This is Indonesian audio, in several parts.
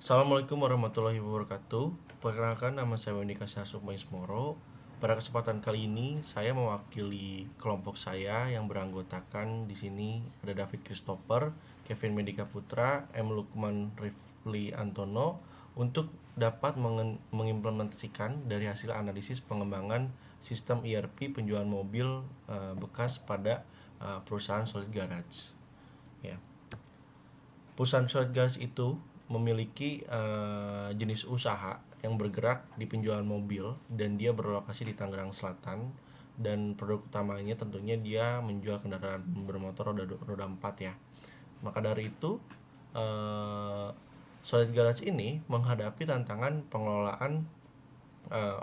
Assalamualaikum warahmatullahi wabarakatuh. Perkenalkan, nama saya Wendy Kasyasuk Maismoro. Pada kesempatan kali ini saya mewakili kelompok saya yang beranggotakan di sini ada David Christopher, Kevin Medika Putra, M. Lukman Rifli Antono untuk dapat mengimplementasikan dari hasil analisis pengembangan sistem ERP penjualan mobil bekas pada perusahaan Solid Garage. Ya. Perusahaan Solid Garage itu memiliki jenis usaha yang bergerak di penjualan mobil dan dia berlokasi di Tangerang Selatan, dan produk utamanya tentunya dia menjual kendaraan bermotor roda 4 ya. Maka dari itu Solid Garage ini menghadapi tantangan pengelolaan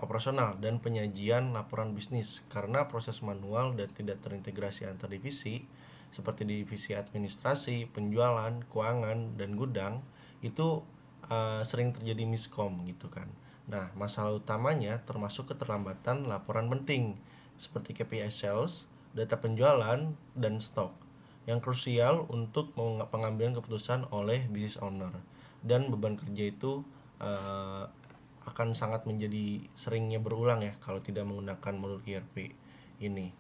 operasional dan penyajian laporan bisnis karena proses manual dan tidak terintegrasi antar divisi seperti divisi administrasi, penjualan, keuangan, dan gudang itu sering terjadi miskom gitu kan. Nah, masalah utamanya termasuk keterlambatan laporan penting seperti KPI sales, data penjualan, dan stok yang krusial untuk pengambilan keputusan oleh business owner, dan beban kerja itu akan sangat menjadi seringnya berulang ya kalau tidak menggunakan modul ERP ini.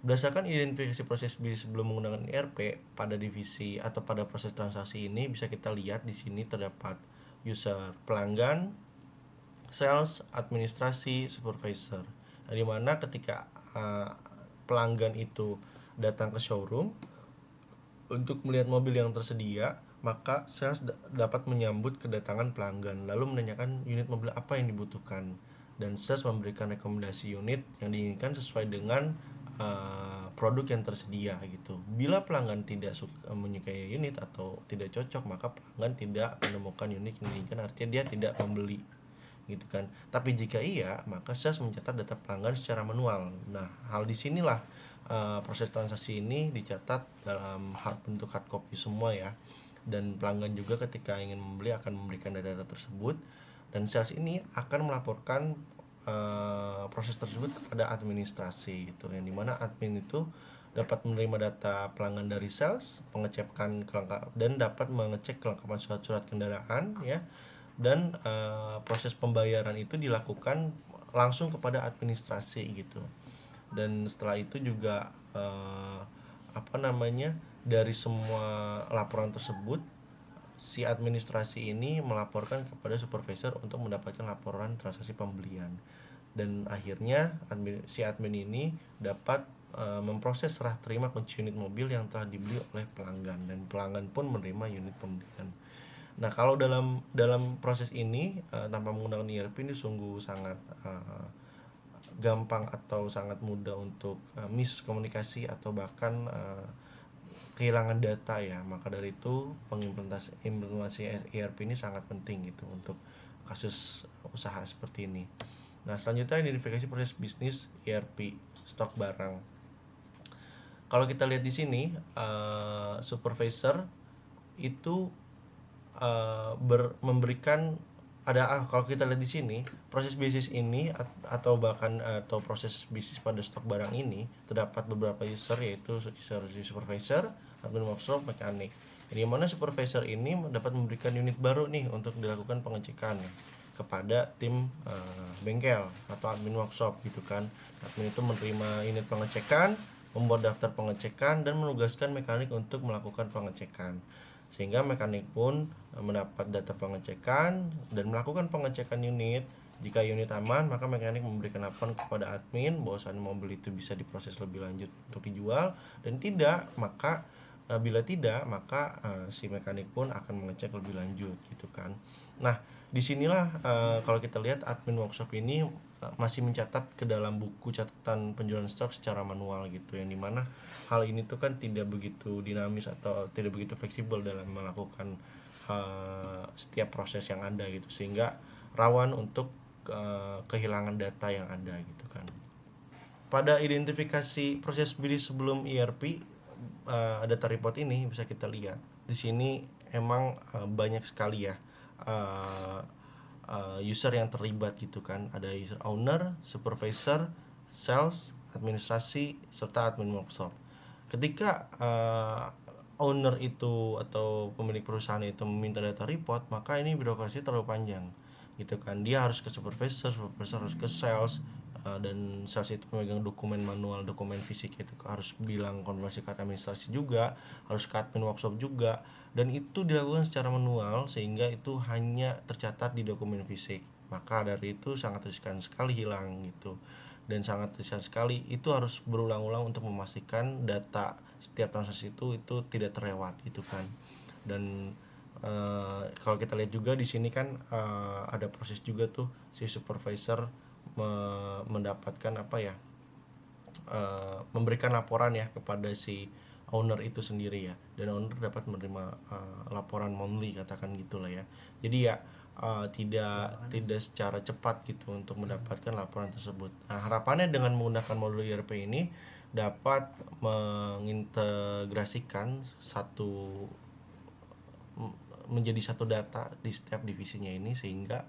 Berdasarkan identifikasi proses bisnis sebelum menggunakan ERP pada divisi atau pada proses transaksi ini bisa kita lihat di sini terdapat user pelanggan, sales, administrasi, supervisor. Nah, dimana ketika pelanggan itu datang ke showroom untuk melihat mobil yang tersedia, maka sales dapat menyambut kedatangan pelanggan lalu menanyakan unit mobil apa yang dibutuhkan, dan sales memberikan rekomendasi unit yang diinginkan sesuai dengan produk yang tersedia gitu. Bila pelanggan tidak menyukai unit atau tidak cocok, maka pelanggan tidak menemukan unit yang diinginkan, artinya dia tidak membeli gitu kan. Tapi jika iya, maka sales mencatat data pelanggan secara manual. Nah, hal di sinilah proses transaksi ini dicatat dalam bentuk hard copy semua ya. Dan pelanggan juga ketika ingin membeli akan memberikan data-data tersebut, dan sales ini akan melaporkan proses tersebut kepada administrasi gitu, yang dimana admin itu dapat menerima data pelanggan dari sales, pengecekan dan dapat mengecek kelengkapan surat-surat kendaraan ya, dan proses pembayaran itu dilakukan langsung kepada administrasi gitu. Dan setelah itu juga dari semua laporan tersebut si administrasi ini melaporkan kepada supervisor untuk mendapatkan laporan transaksi pembelian, dan akhirnya si admin ini dapat memproses serah terima kunci unit mobil yang telah dibeli oleh pelanggan, dan pelanggan pun menerima unit pembelian. Nah, kalau dalam proses ini tanpa menggunakan ERP ini sungguh sangat gampang atau sangat mudah untuk miskomunikasi atau bahkan kehilangan data ya. Maka dari itu implementasi ERP ini sangat penting gitu untuk kasus usaha seperti ini. Nah, selanjutnya identifikasi proses bisnis ERP stok barang. Kalau kita lihat di sini supervisor itu memberikan kalau kita lihat di sini proses bisnis ini atau proses bisnis pada stok barang ini terdapat beberapa user, yaitu supervisor, admin workshop, mekanik. Di mana supervisor ini dapat memberikan unit baru nih untuk dilakukan pengecekan kepada tim bengkel atau admin workshop gitu kan. Admin itu menerima unit pengecekan, membuat daftar pengecekan, dan menugaskan mekanik untuk melakukan pengecekan, sehingga mekanik pun mendapat data pengecekan dan melakukan pengecekan unit. Jika unit aman, maka mekanik memberikan laporan kepada admin bahwasanya mobil itu bisa diproses lebih lanjut untuk dijual, dan bila tidak, maka si mekanik pun akan mengecek lebih lanjut gitu kan. Nah, disinilah kalau kita lihat admin workshop ini masih mencatat ke dalam buku catatan penjualan stok secara manual gitu, yang dimana hal ini tuh kan tidak begitu dinamis atau tidak begitu fleksibel dalam melakukan setiap proses yang ada gitu, sehingga rawan untuk kehilangan data yang ada gitu kan. Pada identifikasi proses bisnis sebelum ERP data report ini bisa kita lihat di sini emang banyak sekali ya user yang terlibat gitu kan. Ada user owner, supervisor, sales, administrasi, serta admin workshop. Ketika owner itu atau pemilik perusahaan itu meminta data report, maka ini birokrasi terlalu panjang gitu kan. Dia harus ke supervisor, supervisor harus ke sales, dan sales itu memegang dokumen manual, dokumen fisik itu harus bilang konfirmasi ke administrasi juga, harus ke admin workshop juga, dan itu dilakukan secara manual sehingga itu hanya tercatat di dokumen fisik. Maka dari itu sangat riskan sekali hilang gitu, dan sangat riskan sekali itu harus berulang-ulang untuk memastikan data setiap transaksi itu tidak terlewat gitu kan. Dan kalau kita lihat juga di sini kan ada proses juga tuh si supervisor mendapatkan apa ya, memberikan laporan ya kepada si owner itu sendiri ya, dan owner dapat menerima laporan monthly katakan gitulah ya. Jadi ya tidak tidak secara cepat gitu untuk mendapatkan laporan tersebut. Nah, harapannya dengan menggunakan modul ERP ini dapat mengintegrasikan menjadi satu data di setiap divisinya ini, sehingga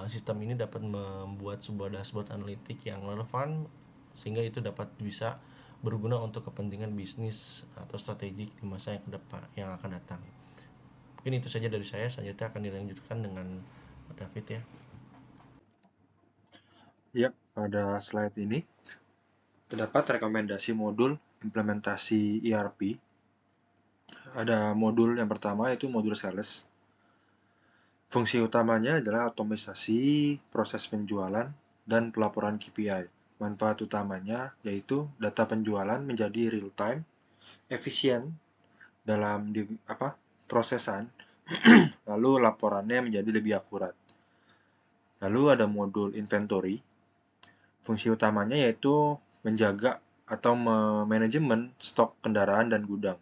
sistem ini dapat membuat sebuah dashboard analitik yang relevan sehingga itu dapat bisa berguna untuk kepentingan bisnis atau strategik di masa yang kedepan yang akan datang. Mungkin itu saja dari saya. Selanjutnya akan dilanjutkan dengan David ya. Ya, pada slide ini terdapat rekomendasi modul implementasi ERP. Ada modul yang pertama yaitu modul sales. Fungsi utamanya adalah otomatisasi proses penjualan dan pelaporan KPI. Manfaat utamanya yaitu data penjualan menjadi real time, efisien dalam prosesan, lalu laporannya menjadi lebih akurat. Lalu ada modul inventory. Fungsi utamanya yaitu menjaga atau manajemen stok kendaraan dan gudang.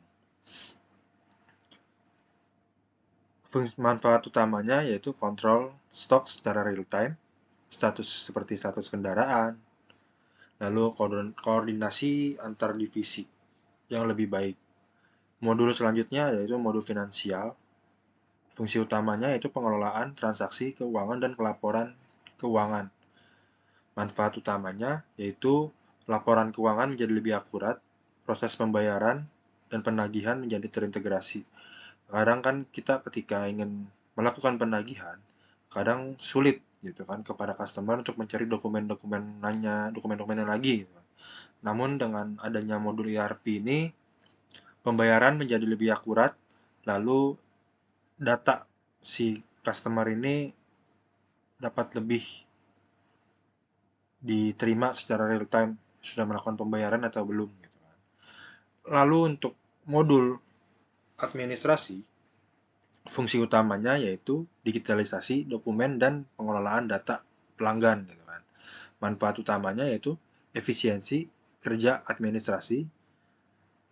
Manfaat utamanya yaitu kontrol stok secara real time, seperti status kendaraan, lalu koordinasi antar divisi yang lebih baik. Modul selanjutnya yaitu modul finansial. Fungsi utamanya yaitu pengelolaan transaksi keuangan dan pelaporan keuangan. Manfaat utamanya yaitu laporan keuangan menjadi lebih akurat, proses pembayaran dan penagihan menjadi terintegrasi. Kadang kan kita ketika ingin melakukan penagihan, kadang sulit gitu kan kepada customer untuk mencari dokumen-dokumennya lagi. Gitu. Namun dengan adanya modul ERP ini, pembayaran menjadi lebih akurat, lalu data si customer ini dapat lebih diterima secara real time sudah melakukan pembayaran atau belum. Gitu. Lalu untuk modul administrasi, fungsi utamanya yaitu digitalisasi dokumen dan pengelolaan data pelanggan. Gitu kan. Manfaat utamanya yaitu efisiensi kerja administrasi,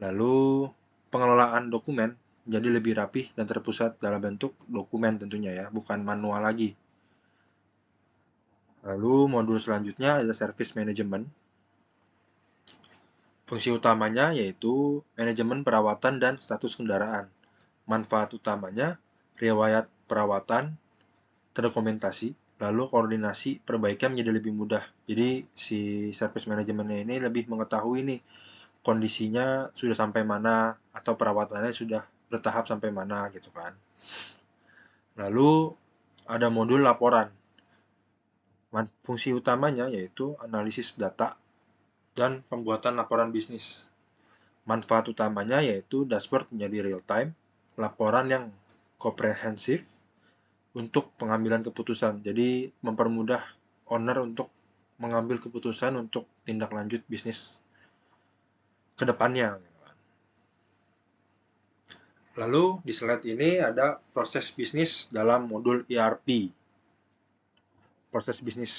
lalu pengelolaan dokumen menjadi lebih rapih dan terpusat dalam bentuk dokumen tentunya ya, bukan manual lagi. Lalu modul selanjutnya adalah service management. Fungsi utamanya yaitu manajemen perawatan dan status kendaraan. Manfaat utamanya riwayat perawatan terdokumentasi, lalu koordinasi perbaikan menjadi lebih mudah. Jadi si service manajemennya ini lebih mengetahui nih kondisinya sudah sampai mana atau perawatannya sudah bertahap sampai mana gitu kan. Lalu ada modul laporan. Fungsi utamanya yaitu analisis data dan pembuatan laporan bisnis. Manfaat utamanya yaitu dashboard menjadi real time, laporan yang komprehensif untuk pengambilan keputusan. Jadi mempermudah owner untuk mengambil keputusan untuk tindak lanjut bisnis ke depannya. Lalu di slide ini ada proses bisnis dalam modul ERP. Proses bisnis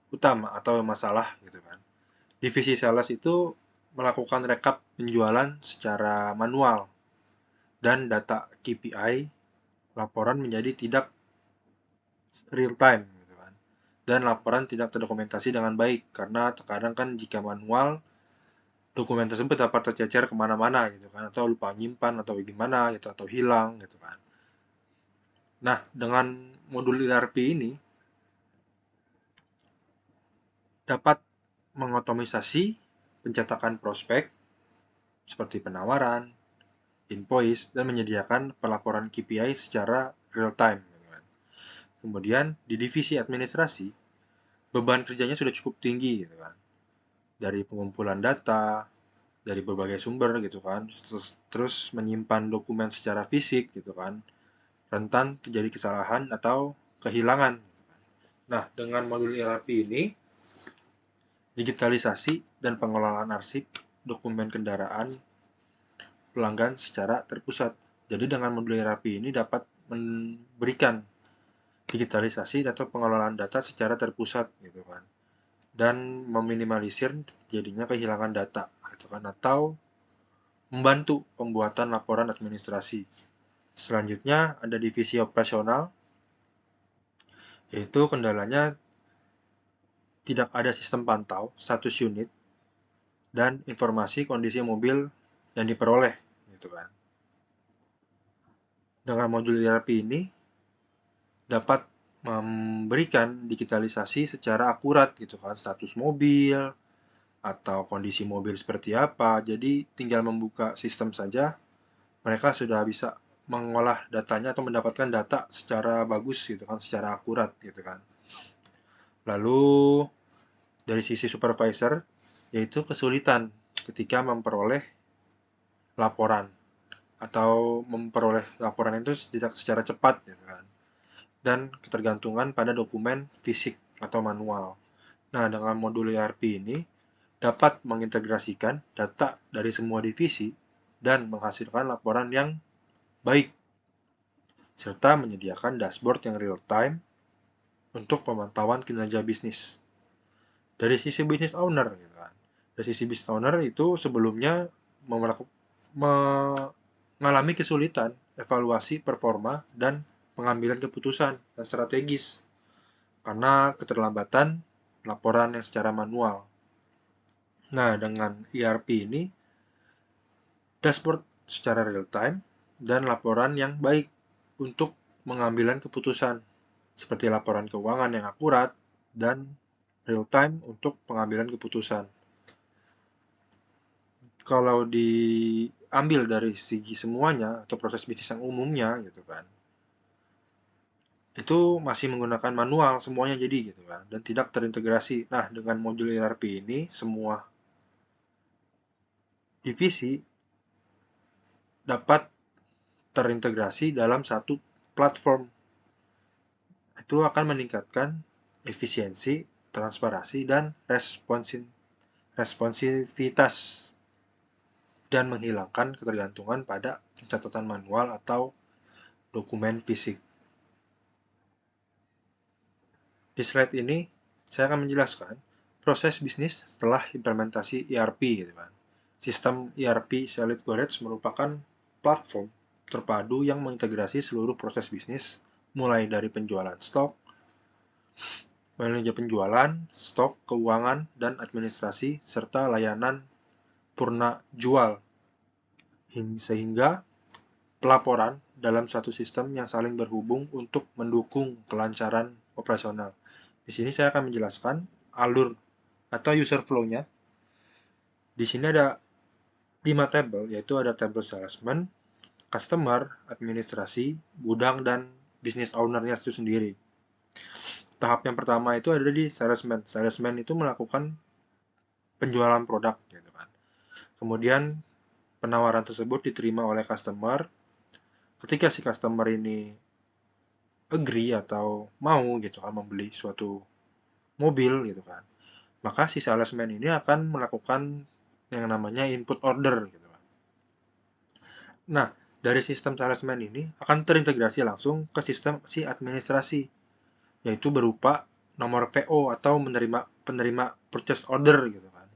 utama atau masalah gitu kan. Divisi sales itu melakukan rekap penjualan secara manual dan data KPI laporan menjadi tidak real time gitu kan. Dan laporan tidak terdokumentasi dengan baik karena terkadang kan jika manual dokumen tersebut dapat tercecer kemana-mana gitu kan, atau lupa nyimpan atau gimana gitu, atau hilang gitu kan. Nah, dengan modul ERP ini dapat mengotomisasi pencetakan prospek seperti penawaran, invoice, dan menyediakan pelaporan KPI secara real time. Kemudian di divisi administrasi, beban kerjanya sudah cukup tinggi gitu kan. Dari pengumpulan data, dari berbagai sumber gitu kan, terus menyimpan dokumen secara fisik gitu kan, rentan terjadi kesalahan atau kehilangan. Nah, dengan modul ERP ini, digitalisasi dan pengelolaan arsip dokumen kendaraan pelanggan secara terpusat. Jadi dengan modul ERP ini dapat memberikan digitalisasi atau pengelolaan data secara terpusat gitu kan, dan meminimalisir jadinya kehilangan data gitu kan, atau membantu pembuatan laporan administrasi. Selanjutnya ada divisi operasional, yaitu kendalanya tidak ada sistem pantau status unit dan informasi kondisi mobil yang diperoleh gitu kan. Dengan modul ERP ini dapat memberikan digitalisasi secara akurat gitu kan, status mobil atau kondisi mobil seperti apa. Jadi tinggal membuka sistem saja, mereka sudah bisa mengolah datanya atau mendapatkan data secara bagus gitu kan, secara akurat gitu kan. Lalu dari sisi supervisor, yaitu kesulitan ketika memperoleh laporan atau memperoleh laporan itu tidak secara cepat gitu kan, dan ketergantungan pada dokumen fisik atau manual. Nah, dengan modul ERP ini dapat mengintegrasikan data dari semua divisi dan menghasilkan laporan yang baik, serta menyediakan dashboard yang real time untuk pemantauan kinerja bisnis. Dari sisi business owner, gitu kan. Dari sisi business owner itu sebelumnya mengalami kesulitan evaluasi performa dan pengambilan keputusan dan strategis karena keterlambatan laporan yang secara manual. Nah, dengan ERP ini, dashboard secara real time dan laporan yang baik untuk pengambilan keputusan, seperti laporan keuangan yang akurat dan real time untuk pengambilan keputusan. Kalau diambil dari segi semuanya atau proses bisnis yang umumnya gitu kan, itu masih menggunakan manual semuanya jadi gitu kan, dan tidak terintegrasi. Nah, dengan modul ERP ini semua divisi dapat terintegrasi dalam satu platform. Itu akan meningkatkan efisiensi, transparansi, dan responsivitas, dan menghilangkan ketergantungan pada pencatatan manual atau dokumen fisik. Di slide ini, saya akan menjelaskan proses bisnis setelah implementasi ERP. Gitu kan. Sistem ERP Solid Gorage merupakan platform terpadu yang mengintegrasi seluruh proses bisnis, mulai dari penjualan stok, manajemen penjualan, stok, keuangan, dan administrasi, serta layanan purna jual, sehingga pelaporan dalam satu sistem yang saling berhubung untuk mendukung kelancaran operasional. Di sini saya akan menjelaskan alur atau user flow-nya. Di sini ada 5 tabel, yaitu ada tabel salesman, customer, administrasi, gudang, dan business owner-nya itu sendiri. Tahap yang pertama itu ada di salesman. Salesman itu melakukan penjualan produk gitu kan. Kemudian penawaran tersebut diterima oleh customer. Ketika si customer ini agree atau mau gitu kan membeli suatu mobil gitu kan, maka si salesman ini akan melakukan yang namanya input order gitu kan. Nah, dari sistem salesman ini akan terintegrasi langsung ke sistem si administrasi, yaitu berupa nomor PO atau penerima purchase order gitu kan.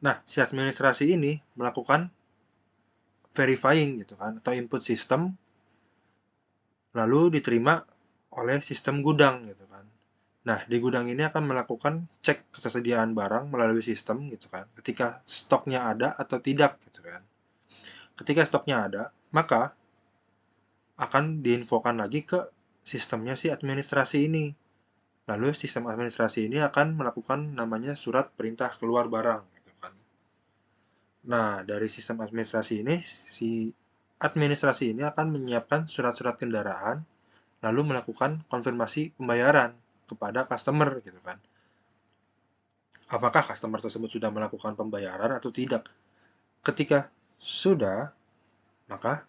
Nah, si administrasi ini melakukan verifying gitu kan, atau input sistem, lalu diterima oleh sistem gudang gitu kan. Nah, di gudang ini akan melakukan cek ketersediaan barang melalui sistem gitu kan, ketika stoknya ada atau tidak gitu kan. Ketika stoknya ada, maka akan diinfokan lagi ke sistemnya si administrasi ini. Lalu sistem administrasi ini akan melakukan namanya surat perintah keluar barang gitu kan. Nah, dari sistem administrasi ini, si administrasi ini akan menyiapkan surat-surat kendaraan, lalu melakukan konfirmasi pembayaran kepada customer gitu kan. Apakah customer tersebut sudah melakukan pembayaran atau tidak? Ketika sudah, maka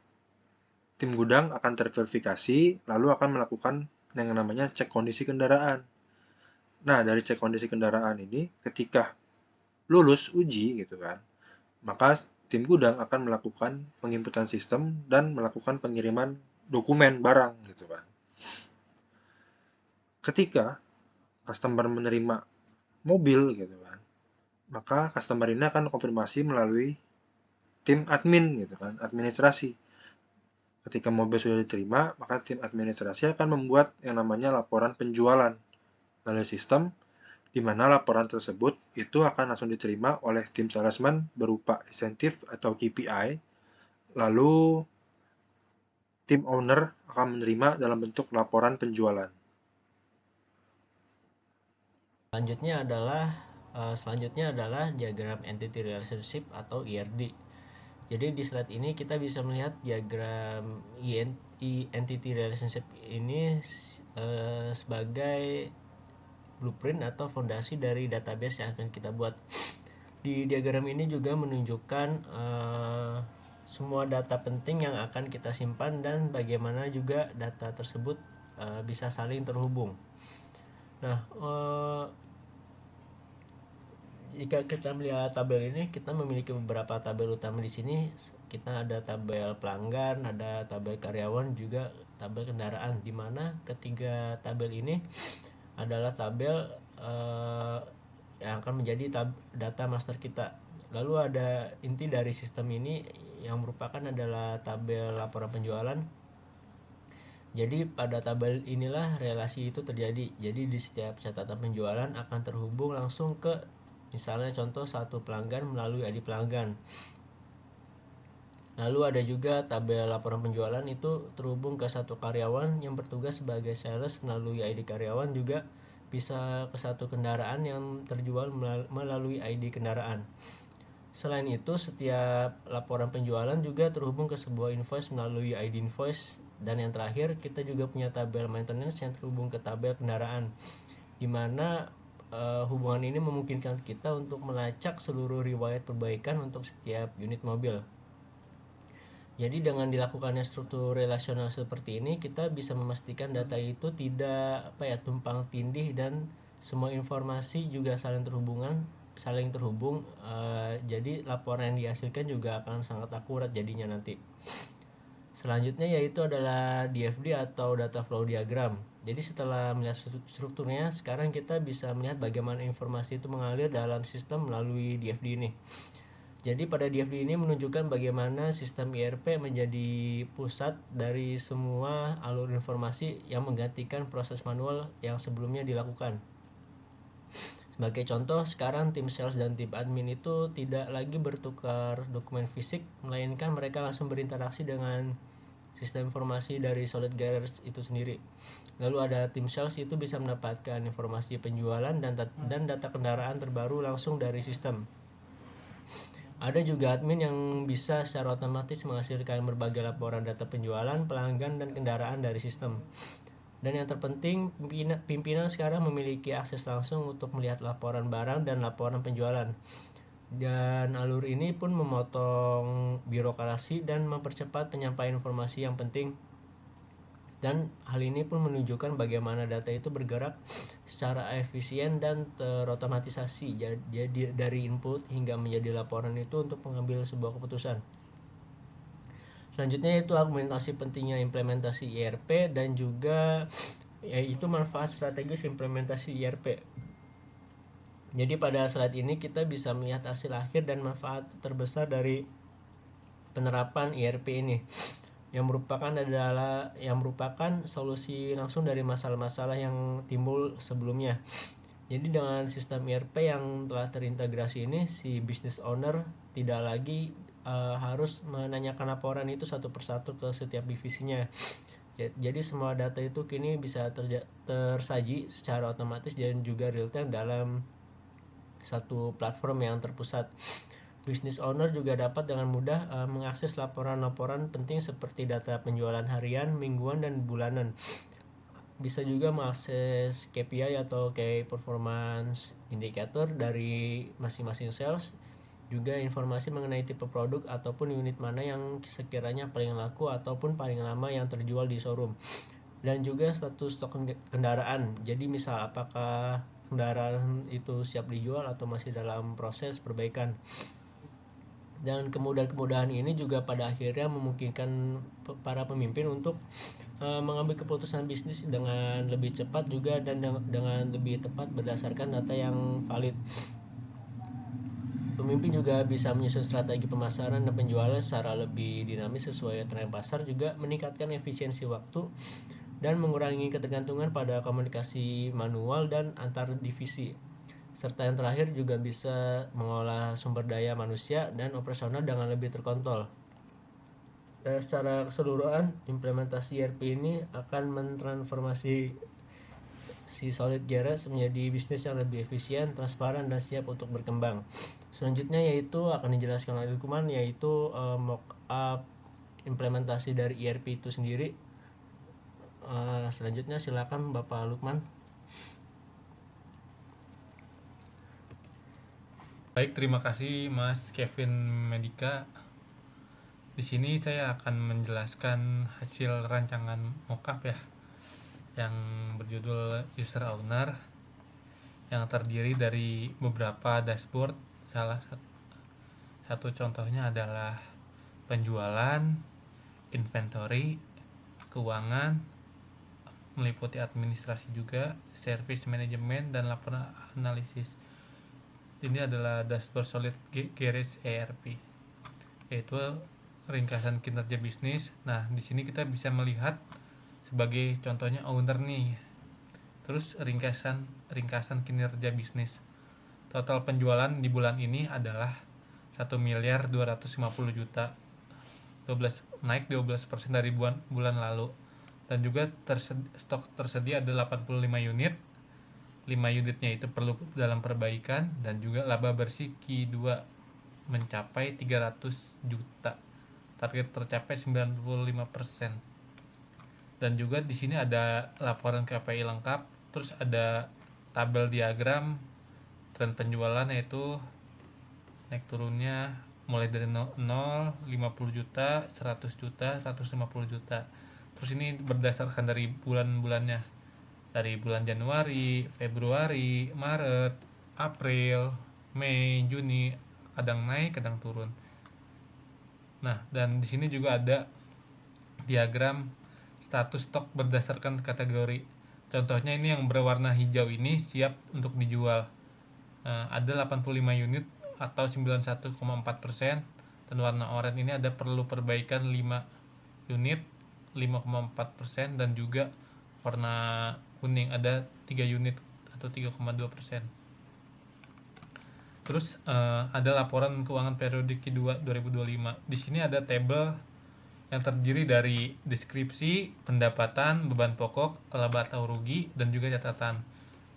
tim gudang akan terverifikasi, lalu akan melakukan yang namanya cek kondisi kendaraan. Nah, dari cek kondisi kendaraan ini, ketika lulus uji gitu kan, maka tim gudang akan melakukan penginputan sistem dan melakukan pengiriman dokumen barang gitu kan. Ketika customer menerima mobil gitu kan, maka customer ini akan konfirmasi melalui tim admin gitu kan, administrasi. Ketika mobil sudah diterima, maka tim administrasi akan membuat yang namanya laporan penjualan melalui sistem, di mana laporan tersebut itu akan langsung diterima oleh tim salesman berupa insentif atau KPI, lalu tim owner akan menerima dalam bentuk laporan penjualan. Selanjutnya adalah diagram entity relationship atau ERD. Jadi di slide ini kita bisa melihat diagram entity relationship ini sebagai blueprint atau fondasi dari database yang akan kita buat. Di diagram ini juga menunjukkan semua data penting yang akan kita simpan dan bagaimana juga data tersebut bisa saling terhubung. Nah, jika kita melihat tabel ini, kita memiliki beberapa tabel utama di sini. Kita ada tabel pelanggan, ada tabel karyawan, juga tabel kendaraan. Di mana ketiga tabel ini adalah tabel yang akan menjadi data master kita. Lalu ada inti dari sistem ini yang merupakan adalah tabel laporan penjualan. Jadi pada tabel inilah relasi itu terjadi. Jadi di setiap catatan penjualan akan terhubung langsung ke misalnya contoh satu pelanggan melalui ID pelanggan. Lalu ada juga tabel laporan penjualan itu terhubung ke satu karyawan yang bertugas sebagai sales melalui ID karyawan, juga bisa ke satu kendaraan yang terjual melalui ID kendaraan. Selain itu, setiap laporan penjualan juga terhubung ke sebuah invoice melalui ID invoice. Dan yang terakhir, kita juga punya tabel maintenance yang terhubung ke tabel kendaraan, di mana hubungan ini memungkinkan kita untuk melacak seluruh riwayat perbaikan untuk setiap unit mobil. Jadi dengan dilakukannya struktur relasional seperti ini, kita bisa memastikan data itu tidak tumpang tindih dan semua informasi juga saling terhubung. Jadi laporan yang dihasilkan juga akan sangat akurat jadinya nanti. Selanjutnya yaitu adalah DFD atau data flow diagram. Jadi setelah melihat strukturnya, sekarang kita bisa melihat bagaimana informasi itu mengalir dalam sistem melalui DFD ini. Jadi pada DFD ini menunjukkan bagaimana sistem ERP menjadi pusat dari semua alur informasi yang menggantikan proses manual yang sebelumnya dilakukan. Sebagai contoh, sekarang tim sales dan tim admin itu tidak lagi bertukar dokumen fisik, melainkan mereka langsung berinteraksi dengan sistem informasi dari Solid Garage itu sendiri. Lalu ada tim sales itu bisa mendapatkan informasi penjualan dan data kendaraan terbaru langsung dari sistem. Ada juga admin yang bisa secara otomatis menghasilkan berbagai laporan data penjualan, pelanggan, dan kendaraan dari sistem. Dan yang terpenting, pimpinan sekarang memiliki akses langsung untuk melihat laporan barang dan laporan penjualan. Dan alur ini pun memotong birokrasi dan mempercepat penyampaian informasi yang penting. Dan hal ini pun menunjukkan bagaimana data itu bergerak secara efisien dan terotomatisasi. Jadi dari input hingga menjadi laporan itu untuk mengambil sebuah keputusan. Selanjutnya itu argumentasi pentingnya implementasi ERP dan juga yaitu manfaat strategis implementasi ERP. Jadi pada slide ini kita bisa melihat hasil akhir dan manfaat terbesar dari penerapan ERP ini, yang merupakan solusi langsung dari masalah-masalah yang timbul sebelumnya. Jadi dengan sistem ERP yang telah terintegrasi ini, si business owner tidak lagi harus menanyakan laporan itu satu persatu ke setiap divisinya. Jadi semua data itu kini bisa tersaji secara otomatis dan juga real time dalam satu platform yang terpusat. Business owner juga dapat dengan mudah mengakses laporan-laporan penting seperti data penjualan harian, mingguan, dan bulanan. Bisa juga mengakses KPI atau Key Performance Indicator dari masing-masing sales, juga informasi mengenai tipe produk ataupun unit mana yang sekiranya paling laku ataupun paling lama yang terjual di showroom, dan juga status stok kendaraan. Jadi misal apakah kendaraan itu siap dijual atau masih dalam proses perbaikan. Dan kemudahan-kemudahan ini juga pada akhirnya memungkinkan para pemimpin untuk mengambil keputusan bisnis dengan lebih cepat juga dan dengan lebih tepat berdasarkan data yang valid. Pemimpin juga bisa menyusun strategi pemasaran dan penjualan secara lebih dinamis sesuai tren pasar, juga meningkatkan efisiensi waktu dan mengurangi ketergantungan pada komunikasi manual dan antar divisi. Serta yang terakhir juga bisa mengolah sumber daya manusia dan operasional dengan lebih terkontrol. Dan secara keseluruhan, implementasi ERP ini akan mentransformasi si Solid Gears menjadi bisnis yang lebih efisien, transparan, dan siap untuk berkembang. Selanjutnya yaitu akan dijelaskan oleh Lukman, yaitu mock-up implementasi dari ERP itu sendiri. Selanjutnya silakan Bapak Lukman. Baik, terima kasih Mas Kevin Medika. Di sini saya akan menjelaskan hasil rancangan mockup ya, yang berjudul User Owner, yang terdiri dari beberapa dashboard. Salah satu contohnya adalah penjualan, inventory, keuangan, meliputi administrasi juga, service management, dan laporan analisis. Ini adalah dashboard Solid Gears ERP, yaitu ringkasan kinerja bisnis. Nah, di sini kita bisa melihat sebagai contohnya owner nih. Terus ringkasan kinerja bisnis. Total penjualan di bulan ini adalah 1.250.000.000, naik 12% dari bulan lalu. Dan juga stok tersedia ada 85 unit. 5 unitnya itu perlu dalam perbaikan, dan juga laba bersih Q2 mencapai 300 juta. Target tercapai 95%. Dan juga di sini ada laporan KPI lengkap, terus ada tabel diagram tren penjualan, yaitu naik turunnya mulai dari 0, 50 juta, 100 juta, 150 juta. Terus ini berdasarkan dari bulan-bulannya, dari bulan Januari, Februari, Maret, April, Mei, Juni, kadang naik, kadang turun. Nah, dan di sini juga ada diagram status stok berdasarkan kategori. Contohnya ini yang berwarna hijau ini siap untuk dijual. Ada 85 unit atau 91,4%, dan warna oranye ini ada perlu perbaikan 5 unit 5,4%, dan juga warna kuning ada 3 unit atau 3,2%. Terus ada laporan keuangan periodik Q2 2025. Di sini ada tabel yang terdiri dari deskripsi, pendapatan, beban pokok, laba atau rugi, dan juga catatan.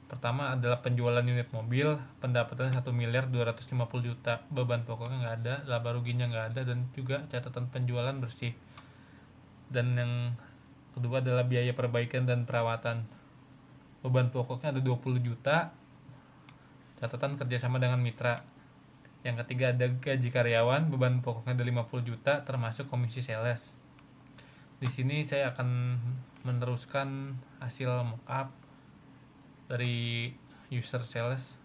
Pertama adalah penjualan unit mobil, pendapatan 1.250.000.000, beban pokoknya nggak ada, laba ruginya nggak ada, dan juga catatan penjualan bersih. Dan yang kedua adalah biaya perbaikan dan perawatan. Beban pokoknya ada 20 juta, catatan kerjasama dengan mitra. Yang ketiga ada gaji karyawan, beban pokoknya ada 50 juta termasuk komisi sales. Di sini saya akan meneruskan hasil mockup dari user sales.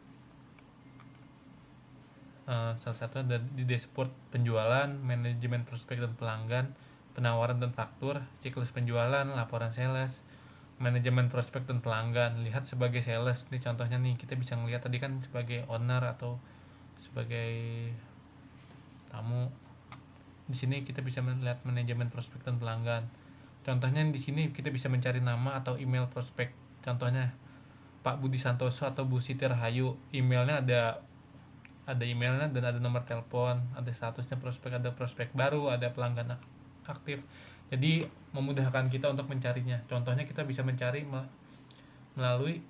Salah satu ada di dashboard penjualan, manajemen prospek dan pelanggan, penawaran dan faktur, siklus penjualan, laporan sales, manajemen prospek dan pelanggan. Lihat sebagai sales nih contohnya nih, kita bisa ngelihat tadi kan sebagai owner atau sebagai tamu. Di sini kita bisa melihat manajemen prospek dan pelanggan. Contohnya di sini kita bisa mencari nama atau email prospek. Contohnya Pak Budi Santoso atau Bu Siti Rahayu. Emailnya ada emailnya dan ada nomor telepon, ada statusnya prospek, ada prospek baru, ada pelanggan aktif. Jadi memudahkan kita untuk mencarinya. Contohnya kita bisa mencari melalui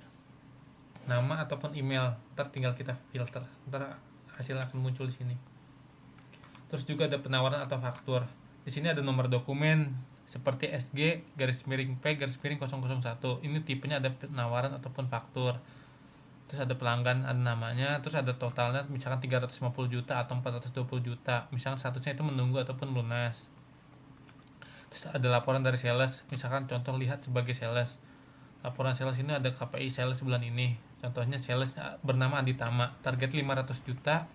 nama ataupun email. Ntar tinggal kita filter. Ntar hasil akan muncul di sini. Terus juga ada penawaran atau faktur. Di sini ada nomor dokumen seperti SG-P-001. Ini tipenya ada penawaran ataupun faktur. Terus ada pelanggan, ada namanya, terus ada totalnya misalkan 350 juta atau 420 juta. Misalkan statusnya itu menunggu ataupun lunas. Terus ada laporan dari sales, misalkan contoh lihat sebagai sales. Laporan sales ini ada KPI sales bulan ini. Contohnya sales bernama Andi Tama, target 500 juta,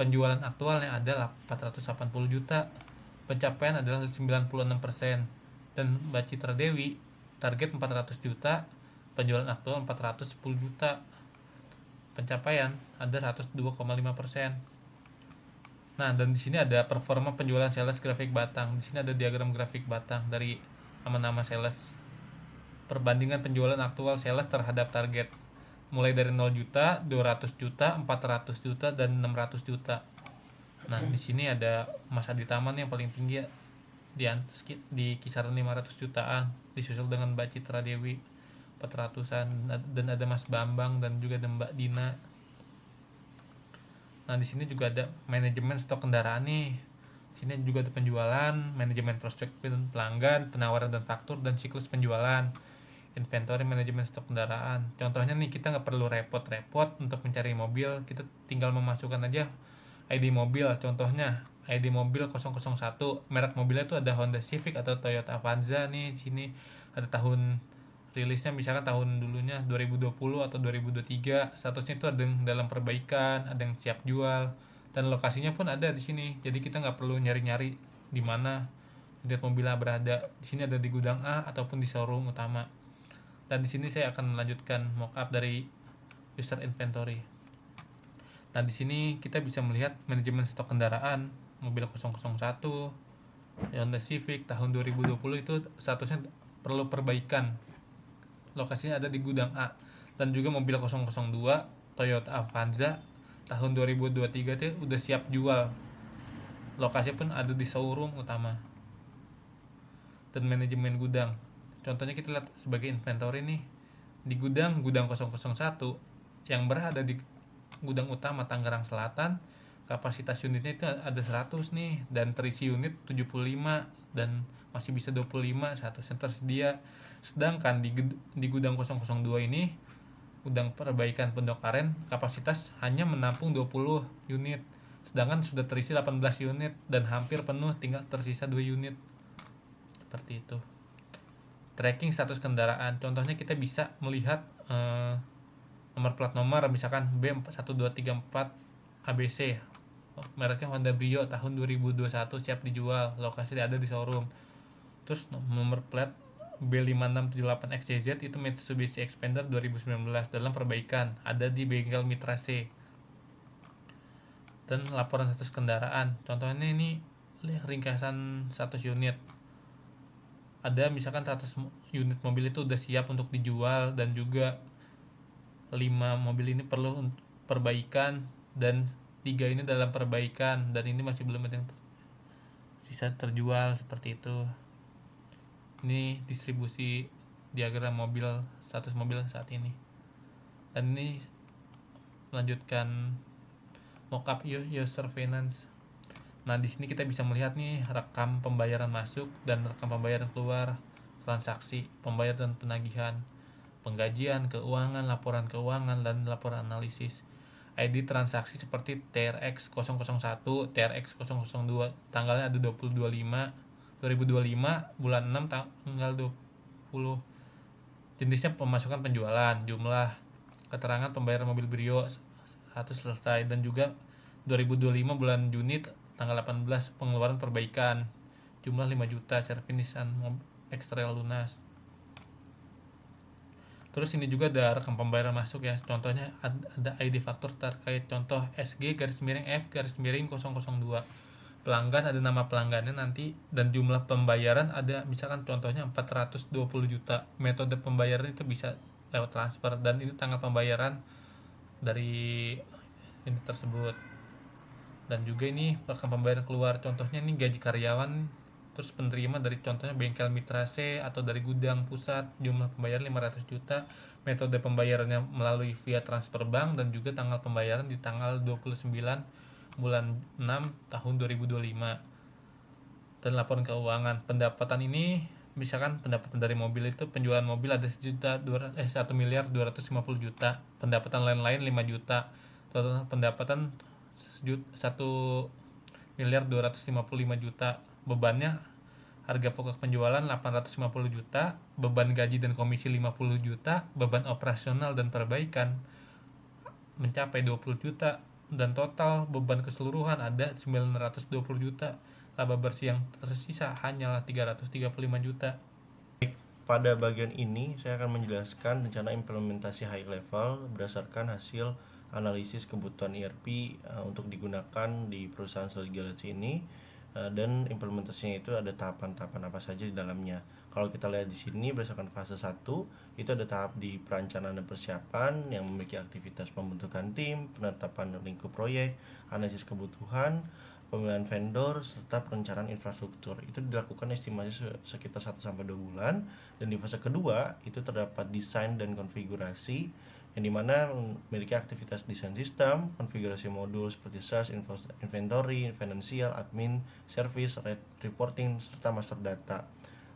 penjualan aktualnya ada 480 juta, pencapaian adalah 96%. Dan Mbak Citra Dewi, target 400 juta, penjualan aktual 410 juta, pencapaian ada 102,5%. Nah, dan di sini ada performa penjualan sales grafik batang. Di sini ada diagram grafik batang dari nama-nama sales. Perbandingan penjualan aktual sales terhadap target. Mulai dari 0 juta, 200 juta, 400 juta, dan 600 juta. Nah, di sini ada Mas Adi Taman yang paling tinggi di kisaran 500 jutaan, disusul dengan Mbak Citra Dewi 400-an, dan ada Mas Bambang dan juga ada Mbak Dina. Nah, di sini juga ada manajemen stok kendaraan nih. Di sini juga ada penjualan, manajemen prospek pelanggan, penawaran dan faktur, dan siklus penjualan. Inventory, manajemen stok kendaraan. Contohnya nih, kita nggak perlu repot-repot untuk mencari mobil, kita tinggal memasukkan aja ID mobil. Contohnya ID mobil 001, merek mobilnya itu ada Honda Civic atau Toyota Avanza nih. Di sini ada tahun rilisnya, misalkan tahun dulunya 2020 atau 2023. Statusnya itu ada yang dalam perbaikan, ada yang siap jual, dan lokasinya pun ada di sini. Jadi kita nggak perlu nyari-nyari di mana unit mobilnya berada. Di sini ada di gudang A ataupun di showroom utama. Dan di sini saya akan melanjutkan mockup dari user inventory. Nah, di sini kita bisa melihat manajemen stok kendaraan mobil 001 Honda Civic tahun 2020 itu statusnya perlu perbaikan. Lokasinya ada di gudang A. Dan juga mobil 002 Toyota Avanza tahun 2023 itu udah siap jual. Lokasinya pun ada di showroom utama. Dan manajemen gudang. Contohnya kita lihat sebagai inventory nih. Di gudang 001 yang berada di gudang utama Tangerang Selatan, kapasitas unitnya itu ada 100 nih, dan terisi unit 75, dan masih bisa 25, 100 tersedia. Sedangkan di gudang 002 ini, gudang perbaikan Pondok Aren, kapasitas hanya menampung 20 unit, sedangkan sudah terisi 18 unit dan hampir penuh, tinggal tersisa 2 unit. Seperti itu. Tracking status kendaraan, contohnya kita bisa melihat nomor plat nomor, misalkan B1234 ABC, mereknya Honda Brio tahun 2021, siap dijual, lokasi ada di showroom. Terus nomor plat B5678XJZ itu Mitsubishi Xpander 2019 dalam perbaikan, ada di bengkel Mitra C. Dan laporan status kendaraan, contohnya ini ringkasan 100 unit. Ada misalkan 100 unit mobil itu udah siap untuk dijual, dan juga 5 mobil ini perlu perbaikan, dan 3 ini dalam perbaikan, dan ini masih belum ada yang sisa terjual. Seperti itu. Ini distribusi diagram mobil, status mobil saat ini. Dan ini melanjutkan mockup user finance. Nah, di sini kita bisa melihat nih rekam pembayaran masuk dan rekam pembayaran keluar, transaksi, pembayaran dan penagihan, penggajian, keuangan, laporan keuangan, dan laporan analisis. ID transaksi seperti TRX 001, TRX 002, tanggalnya ada 2025 bulan 6 tanggal 20. Jenisnya pemasukan penjualan, jumlah, keterangan pembayaran mobil Brio 1 selesai, dan juga 2025 bulan Juni tanggal 18 pengeluaran perbaikan, jumlah 5 juta, servisan X-Trail lunas. Terus ini juga ada rekam pembayaran masuk ya, contohnya ada ID faktur terkait, contoh SG-F-002. Pelanggan ada nama pelanggannya nanti, dan jumlah pembayaran ada misalkan contohnya 420 juta. Metode pembayaran itu bisa lewat transfer, dan ini tanggal pembayaran dari ini tersebut. Dan juga ini rekam pembayaran keluar, contohnya ini gaji karyawan, terus penerima dari contohnya bengkel Mitra C atau dari gudang pusat, jumlah pembayaran 500 juta, metode pembayarannya melalui via transfer bank, dan juga tanggal pembayaran di tanggal 29 bulan 6 tahun 2025. Dan laporan keuangan pendapatan ini misalkan pendapatan dari mobil itu penjualan mobil ada 1.250.000.000, pendapatan lain-lain 5 juta, total pendapatan 1.255.000.000, bebannya harga pokok penjualan 850 juta, beban gaji dan komisi 50 juta, beban operasional dan perbaikan mencapai 20 juta, dan total beban keseluruhan ada 920 juta. Laba bersih yang tersisa hanyalah 335 juta. Pada bagian ini saya akan menjelaskan rencana implementasi high level berdasarkan hasil analisis kebutuhan ERP untuk digunakan di perusahaan Solid Galaxy ini, dan implementasinya itu ada tahapan-tahapan apa saja di dalamnya. Kalau kita lihat di sini berdasarkan fase 1 itu ada tahap di perencanaan dan persiapan yang memiliki aktivitas pembentukan tim, penetapan lingkup proyek, analisis kebutuhan, pemilihan vendor, serta perencanaan infrastruktur. Itu dilakukan estimasi sekitar 1-2 bulan. Dan di fase kedua itu terdapat desain dan konfigurasi, yang dimana memiliki aktivitas desain sistem, konfigurasi modul seperti sales, inventory, financial, admin, service, reporting, serta master data.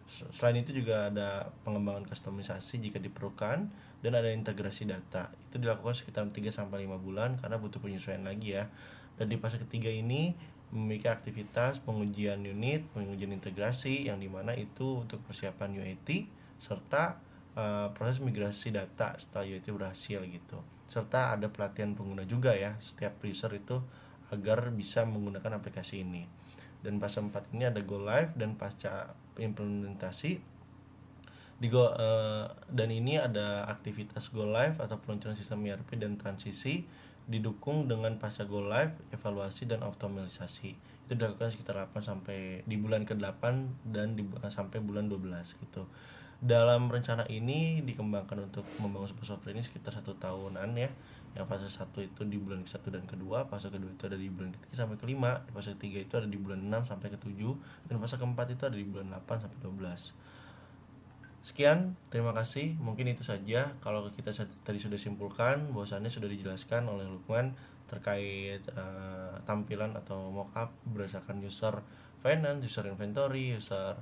Selain itu juga ada pengembangan kustomisasi jika diperlukan, dan ada integrasi data. Itu dilakukan sekitar 3-5 bulan karena butuh penyesuaian lagi ya. Dan di fase ketiga ini memiliki aktivitas pengujian unit, pengujian integrasi, yang dimana itu untuk persiapan UAT serta proses migrasi data setelah UAT berhasil gitu. Serta ada pelatihan pengguna juga ya setiap user itu agar bisa menggunakan aplikasi ini. Dan fase 4 ini ada go live dan pasca implementasi. Dan ini ada aktivitas go live atau peluncuran sistem ERP dan transisi, didukung dengan pasca go live, evaluasi dan optimalisasi. Itu dilakukan sekitar 8 sampai di bulan ke-8 dan sampai bulan 12 gitu. Dalam rencana ini dikembangkan untuk membangun sebuah software ini sekitar 1 tahunan ya. Yang fase 1 itu di bulan ke-1 dan ke-2, fase kedua itu ada di bulan ke-3 sampai ke-5, fase ke-3 itu ada di bulan 6 sampai ke-7, dan fase ke-4 itu ada di bulan 8 sampai 12. Sekian, terima kasih. Mungkin itu saja. Kalau kita tadi sudah simpulkan, bahwasannya sudah dijelaskan oleh Lukman terkait tampilan atau mockup berdasarkan user finance, user inventory, user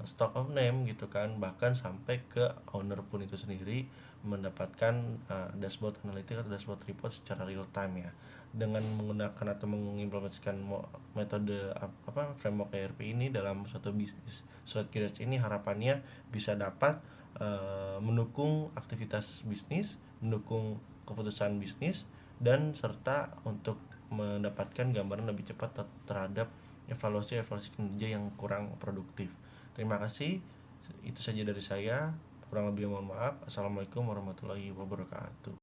stock of name gitu kan, bahkan sampai ke owner pun itu sendiri mendapatkan dashboard analitik atau dashboard report secara real time ya. Dengan menggunakan atau mengimplementasikan metode framework ERP ini dalam suatu bisnis Solid Galaxy ini, harapannya bisa dapat mendukung aktivitas bisnis, mendukung keputusan bisnis, dan serta untuk mendapatkan gambaran lebih cepat terhadap evaluasi kinerja yang kurang produktif. Terima kasih. Itu saja dari saya. Kurang lebih mohon maaf. Assalamualaikum warahmatullahi wabarakatuh.